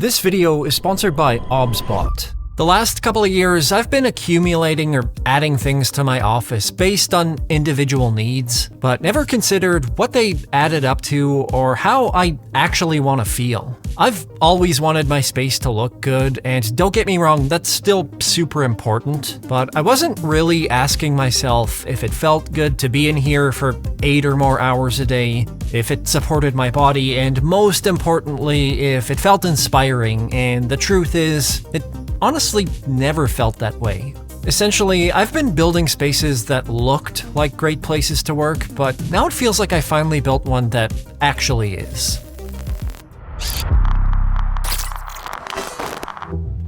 This video is sponsored by OBSBOT. The last couple of years, I've been accumulating or adding things to my office based on individual needs, but never considered what they added up to or how I actually want to feel. I've always wanted my space to look good, and don't get me wrong, that's still super important, but I wasn't really asking myself if it felt good to be in here for 8 or more hours a day, if it supported my body, and most importantly, if it felt inspiring, and the truth is, it honestly never felt that way. Essentially, I've been building spaces that looked like great places to work, but now it feels like I finally built one that actually is.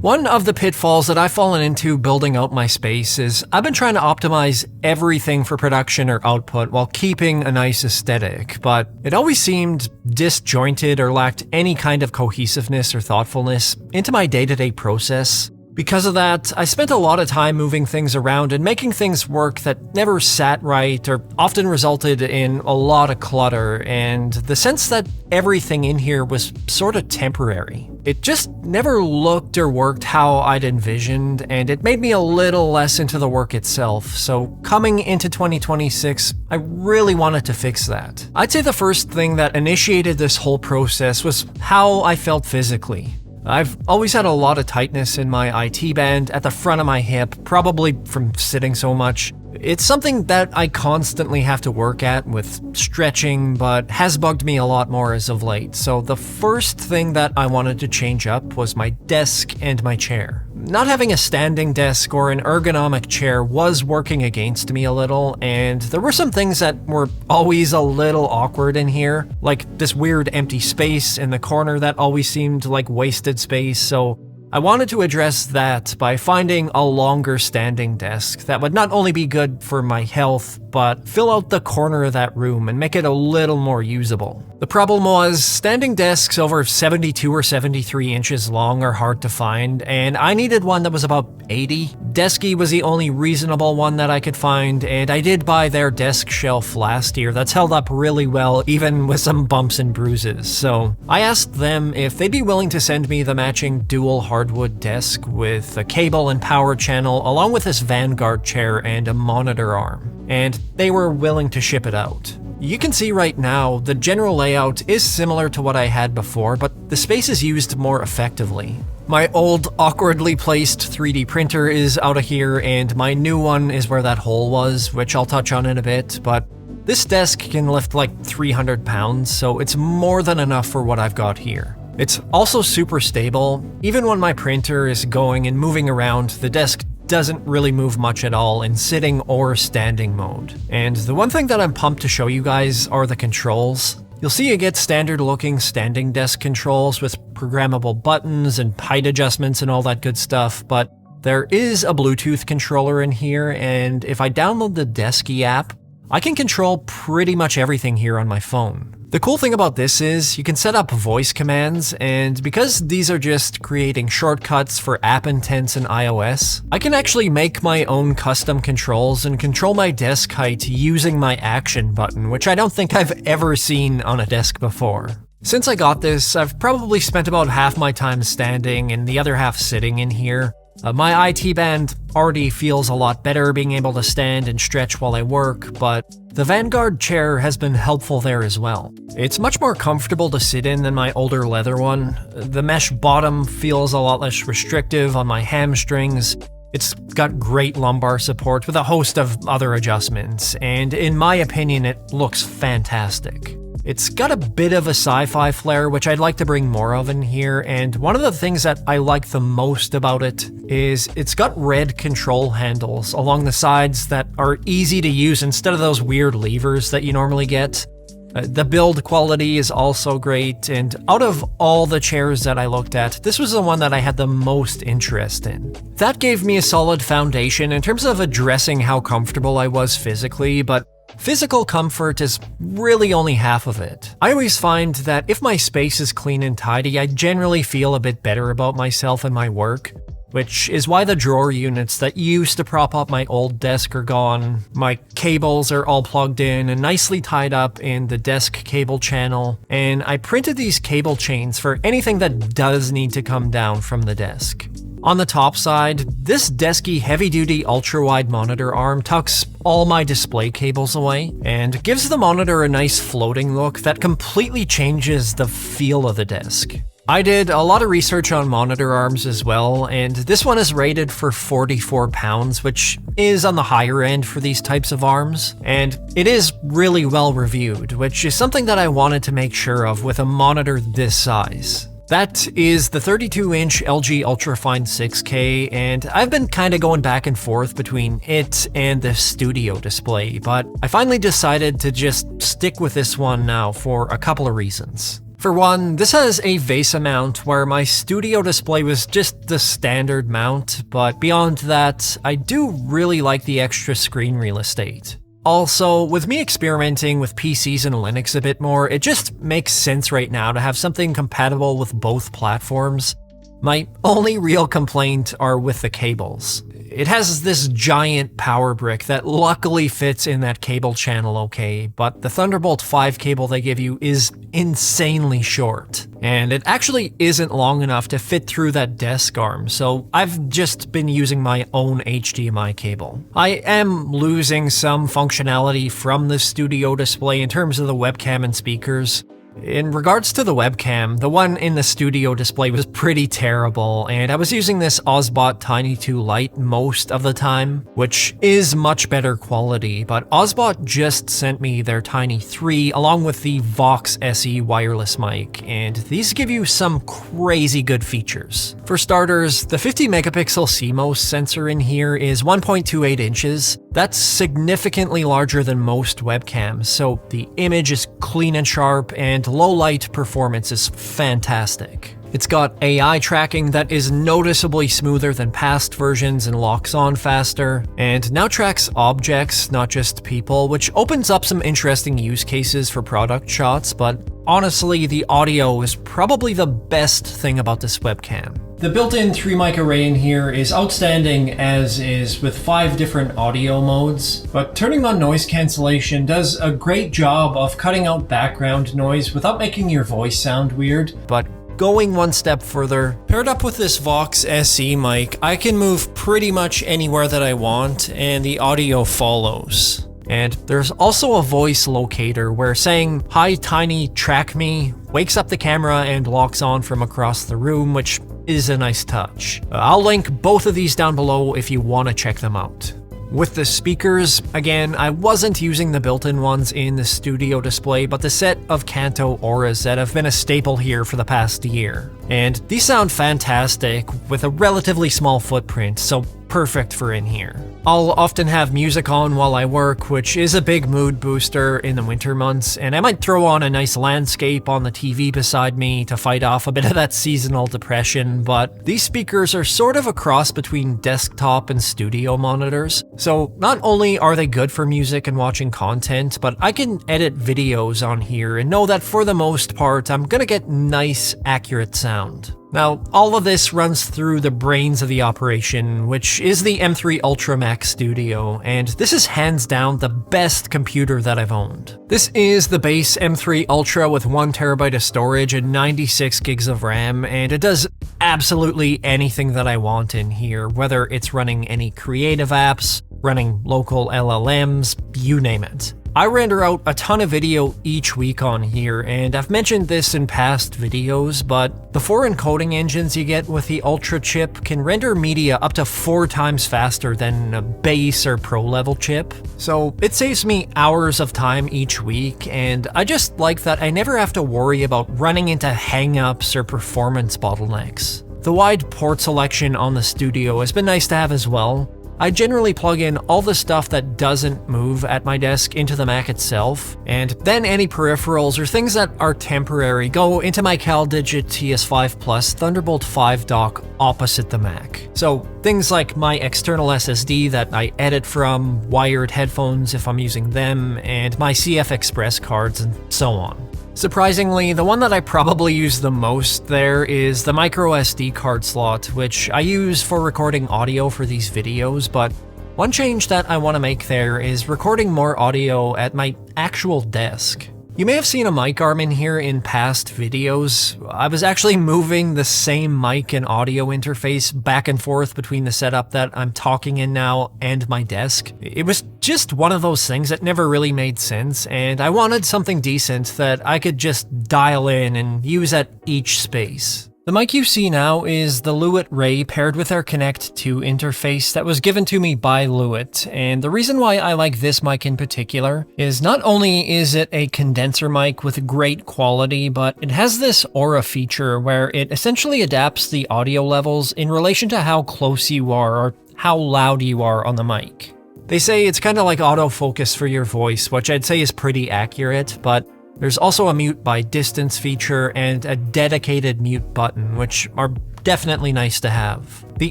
One of the pitfalls that I've fallen into building out my space is I've been trying to optimize everything for production or output while keeping a nice aesthetic, but it always seemed disjointed or lacked any kind of cohesiveness or thoughtfulness into my day-to-day process. Because of that, I spent a lot of time moving things around and making things work that never sat right or often resulted in a lot of clutter and the sense that everything in here was sort of temporary. It just never looked or worked how I'd envisioned, and it made me a little less into the work itself. So coming into 2026, I really wanted to fix that. I'd say the first thing that initiated this whole process was how I felt physically. I've always had a lot of tightness in my IT band at the front of my hip, probably from sitting so much. It's something that I constantly have to work at with stretching, but has bugged me a lot more as of late. So the first thing that I wanted to change up was my desk and my chair. Not having a standing desk or an ergonomic chair was working against me a little, and there were some things that were always a little awkward in here, like this weird empty space in the corner that always seemed like wasted space, so I wanted to address that by finding a longer standing desk that would not only be good for my health, but fill out the corner of that room and make it a little more usable. The problem was, standing desks over 72 or 73 inches long are hard to find, and I needed one that was about 80. Desky was the only reasonable one that I could find, and I did buy their desk shelf last year that's held up really well, even with some bumps and bruises. So I asked them if they'd be willing to send me the matching dual hardwood desk with a cable and power channel, along with this Vanguard chair and a monitor arm, and they were willing to ship it out. You can see right now, the general layout is similar to what I had before, but the space is used more effectively. My old, awkwardly placed 3D printer is out of here, and my new one is where that hole was, which I'll touch on in a bit, but this desk can lift like 300 pounds, so it's more than enough for what I've got here. It's also super stable. Even when my printer is going and moving around, the desk doesn't really move much at all in sitting or standing mode. And the one thing that I'm pumped to show you guys are the controls. You'll see you get standard looking standing desk controls with programmable buttons and height adjustments and all that good stuff, but there is a Bluetooth controller in here, and if I download the Desky app, I can control pretty much everything here on my phone. The cool thing about this is you can set up voice commands, and because these are just creating shortcuts for app intents in iOS, I can actually make my own custom controls and control my desk height using my action button, which I don't think I've ever seen on a desk before. Since I got this, I've probably spent about half my time standing and the other half sitting in here. My IT band already feels a lot better being able to stand and stretch while I work, but the Vanguard chair has been helpful there as well. It's much more comfortable to sit in than my older leather one. The mesh bottom feels a lot less restrictive on my hamstrings. It's got great lumbar support with a host of other adjustments, and in my opinion, it looks fantastic. It's got a bit of a sci-fi flair, which I'd like to bring more of in here, and one of the things that I like the most about it is it's got red control handles along the sides that are easy to use instead of those weird levers that you normally get. The build quality is also great, and out of all the chairs that I looked at, this was the one that I had the most interest in. That gave me a solid foundation in terms of addressing how comfortable I was physically, but physical comfort is really only half of it. I always find that if my space is clean and tidy, I generally feel a bit better about myself and my work. which is why the drawer units that used to prop up my old desk are gone. My cables are all plugged in and nicely tied up in the desk cable channel, and I printed these cable chains for anything that does need to come down from the desk. On the top side, this Desky heavy-duty ultra-wide monitor arm tucks all my display cables away and gives the monitor a nice floating look that completely changes the feel of the desk. I did a lot of research on monitor arms as well, and this one is rated for £44, which is on the higher end for these types of arms, and it is really well reviewed, which is something that I wanted to make sure of with a monitor this size. That is the 32-inch LG Ultrafine 6K, and I've been kinda going back and forth between it and the studio display, but I finally decided to just stick with this one now for a couple of reasons. For one, this has a VESA mount where my studio display was just the standard mount, but beyond that, I do really like the extra screen real estate. Also, with me experimenting with PCs and Linux a bit more, it just makes sense right now to have something compatible with both platforms. My only real complaint are with the cables. It has this giant power brick that luckily fits in that cable channel okay, but the Thunderbolt 5 cable they give you is insanely short, and it actually isn't long enough to fit through that desk arm, so I've just been using my own HDMI cable. I am losing some functionality from the studio display in terms of the webcam and speakers. In regards to the webcam, the one in the studio display was pretty terrible, and I was using this OBSBOT Tiny 2 Lite most of the time, which is much better quality, but OBSBOT just sent me their Tiny 3 along with the Vox SE wireless mic, and these give you some crazy good features. For starters, the 50 megapixel CMOS sensor in here is 1.28 inches. That's significantly larger than most webcams, so the image is clean and sharp, and low light performance is fantastic. It's got AI tracking that is noticeably smoother than past versions and locks on faster, and now tracks objects, not just people, which opens up some interesting use cases for product shots, but honestly, the audio is probably the best thing about this webcam. The built-in 3-mic array in here is outstanding as is, with 5 different audio modes, but turning on noise cancellation does a great job of cutting out background noise without making your voice sound weird. But going one step further, paired up with this Vox SE mic, I can move pretty much anywhere that I want, and the audio follows. And there's also a voice locator where saying, "Hi Tiny, track me," wakes up the camera and locks on from across the room, which is a nice touch. I'll link both of these down below if you want to check them out. With the speakers, again, I wasn't using the built-in ones in the studio display, but the set of Kanto Auras that have been a staple here for the past year. And these sound fantastic with a relatively small footprint, so perfect for in here. I'll often have music on while I work, which is a big mood booster in the winter months, and I might throw on a nice landscape on the TV beside me to fight off a bit of that seasonal depression, but these speakers are sort of a cross between desktop and studio monitors. So not only are they good for music and watching content, but I can edit videos on here and know that for the most part, I'm gonna get nice, accurate sound. Now, all of this runs through the brains of the operation, which is the M3 Ultra Max Studio, and this is hands down the best computer that I've owned. This is the base M3 Ultra with 1TB of storage and 96 gigs of RAM, and it does absolutely anything that I want in here, whether it's running any creative apps, running local LLMs, you name it. I render out a ton of video each week on here, and I've mentioned this in past videos, but the 4 encoding engines you get with the Ultra chip can render media up to 4 times faster than a base or pro level chip. So it saves me hours of time each week, and I just like that I never have to worry about running into hangups or performance bottlenecks. The wide port selection on the Studio has been nice to have as well. I generally plug in all the stuff that doesn't move at my desk into the Mac itself, and then any peripherals or things that are temporary go into my CalDigit TS5 Plus Thunderbolt 5 dock opposite the Mac. So things like my external SSD that I edit from, wired headphones if I'm using them, and my CF Express cards and so on. Surprisingly, the one that I probably use the most there is the micro SD card slot, which I use for recording audio for these videos, but one change that I want to make there is recording more audio at my actual desk. You may have seen a mic arm in here in past videos. I was actually moving the same mic and audio interface back and forth between the setup that I'm talking in now and my desk. It was just one of those things that never really made sense, and I wanted something decent that I could just dial in and use at each space. The mic you see now is the Lewitt Ray paired with our Connect 2 interface that was given to me by Lewitt, and the reason why I like this mic in particular is not only is it a condenser mic with great quality, but it has this aura feature where it essentially adapts the audio levels in relation to how close you are or how loud you are on the mic. They say it's kind of like autofocus for your voice, which I'd say is pretty accurate, but there's also a mute by distance feature and a dedicated mute button, which are definitely nice to have. The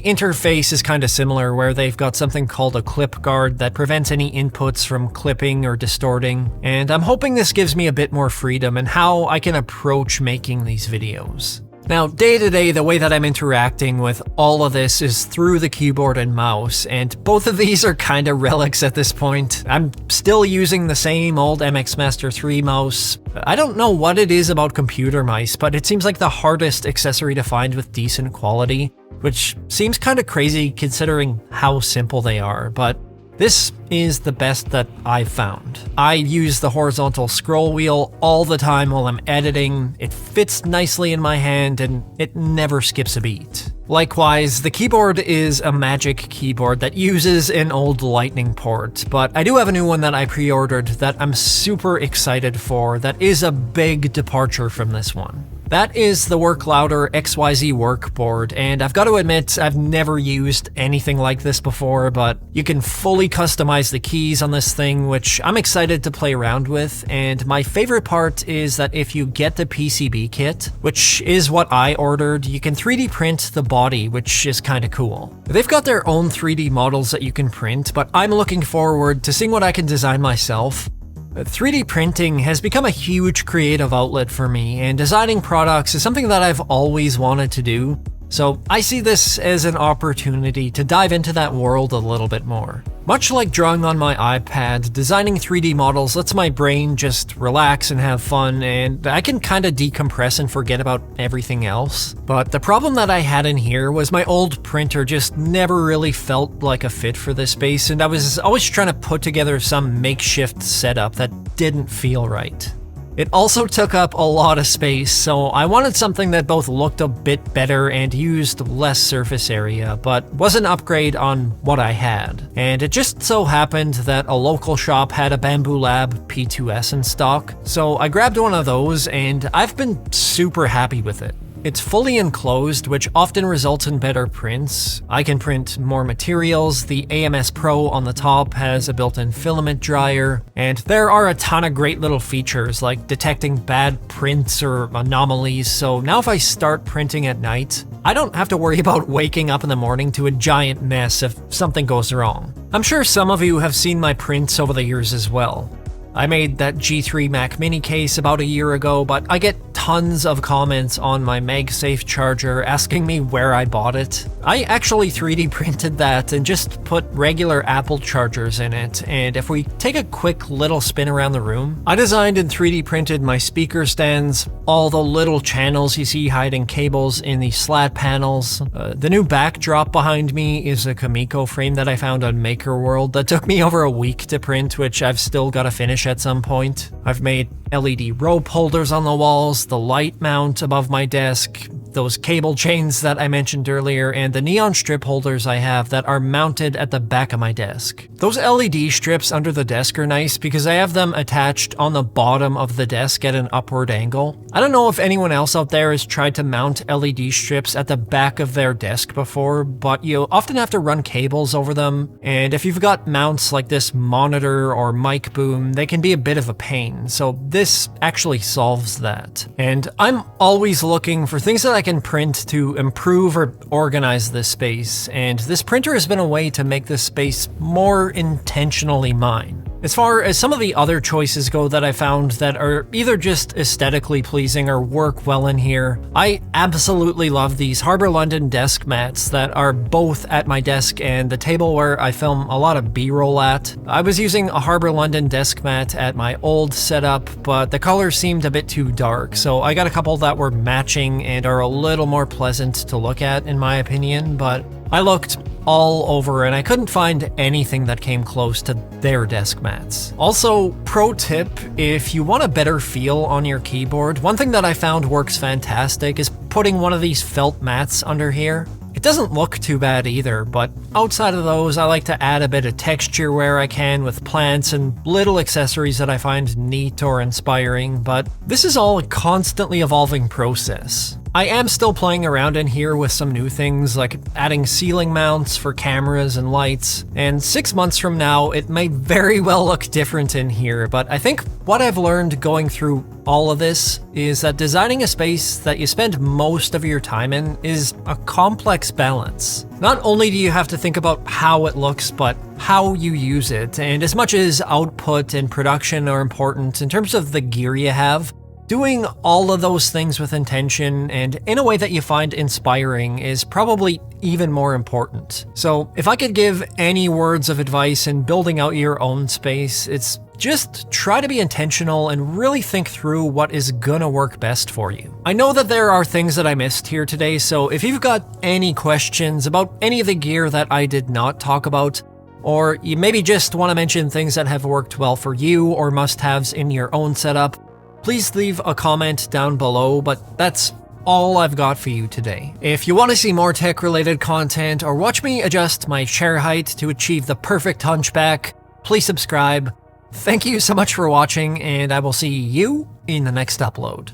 interface is kind of similar, where they've got something called a clip guard that prevents any inputs from clipping or distorting, and I'm hoping this gives me a bit more freedom in how I can approach making these videos. Now, day to day, the way that I'm interacting with all of this is through the keyboard and mouse, and both of these are kind of relics at this point. I'm still using the same old MX Master 3 mouse. I don't know what it is about computer mice, but it seems like the hardest accessory to find with decent quality, which seems kind of crazy considering how simple they are, but this is the best that I've found. I use the horizontal scroll wheel all the time while I'm editing. It fits nicely in my hand and it never skips a beat. Likewise, the keyboard is a Magic keyboard that uses an old lightning port, but I do have a new one that I pre-ordered that I'm super excited for that is a big departure from this one. That is the WorkLouder XYZ workboard, and I've got to admit, I've never used anything like this before, but you can fully customize the keys on this thing, which I'm excited to play around with, and my favorite part is that if you get the PCB kit, which is what I ordered, you can 3D print the body, which is kinda cool. They've got their own 3D models that you can print, but I'm looking forward to seeing what I can design myself. 3D printing has become a huge creative outlet for me, and designing products is something that I've always wanted to do, so I see this as an opportunity to dive into that world a little bit more. Much like drawing on my iPad, designing 3D models lets my brain just relax and have fun, and I can kinda decompress and forget about everything else. But the problem that I had in here was my old printer just never really felt like a fit for this space, and I was always trying to put together some makeshift setup that didn't feel right. It also took up a lot of space, so I wanted something that both looked a bit better and used less surface area, but was an upgrade on what I had. And it just so happened that a local shop had a Bambu Lab P2S in stock, so I grabbed one of those and I've been super happy with it. It's fully enclosed, which often results in better prints. I can print more materials, the AMS Pro on the top has a built-in filament dryer, and there are a ton of great little features like detecting bad prints or anomalies, so now if I start printing at night, I don't have to worry about waking up in the morning to a giant mess if something goes wrong. I'm sure some of you have seen my prints over the years as well. I made that G3 Mac Mini case about a year ago, but I get tons of comments on my MagSafe charger asking me where I bought it. I actually 3D printed that and just put regular Apple chargers in it, and if we take a quick little spin around the room, I designed and 3D printed my speaker stands, all the little channels you see hiding cables in the slat panels. The new backdrop behind me is a Kamiko frame that I found on MakerWorld that took me over a week to print, which I've still got to finish at some point. I've made LED rope holders on the walls, the light mount above my desk, those cable chains that I mentioned earlier, and the neon strip holders I have that are mounted at the back of my desk. Those LED strips under the desk are nice because I have them attached on the bottom of the desk at an upward angle. I don't know if anyone else out there has tried to mount LED strips at the back of their desk before, but you often have to run cables over them, and if you've got mounts like this monitor or mic boom, they can be a bit of a pain, so this actually solves that. And I'm always looking for things that I can print to improve or organize this space, and this printer has been a way to make this space more intentionally mine. As far as some of the other choices go that I found that are either just aesthetically pleasing or work well in here, I absolutely love these Harbour London desk mats that are both at my desk and the table where I film a lot of B-roll at. I was using a Harbour London desk mat at my old setup, but the color seemed a bit too dark, so I got a couple that were matching and are a little more pleasant to look at in my opinion, but I looked all over and I couldn't find anything that came close to their desk mats. Also, pro tip, if you want a better feel on your keyboard, one thing that I found works fantastic is putting one of these felt mats under here. It doesn't look too bad either, but outside of those, I like to add a bit of texture where I can with plants and little accessories that I find neat or inspiring, but this is all a constantly evolving process. I am still playing around in here with some new things like adding ceiling mounts for cameras and lights, and 6 months from now it may very well look different in here, but I think what I've learned going through all of this is that designing a space that you spend most of your time in is a complex balance. Not only do you have to think about how it looks, but how you use it, and as much as output and production are important in terms of the gear you have, doing all of those things with intention and in a way that you find inspiring is probably even more important. So if I could give any words of advice in building out your own space, it's just try to be intentional and really think through what is gonna work best for you. I know that there are things that I missed here today, so if you've got any questions about any of the gear that I did not talk about, or you maybe just want to mention things that have worked well for you or must-haves in your own setup, please leave a comment down below, but that's all I've got for you today. If you want to see more tech-related content or watch me adjust my chair height to achieve the perfect hunchback, please subscribe. Thank you so much for watching, and I will see you in the next upload.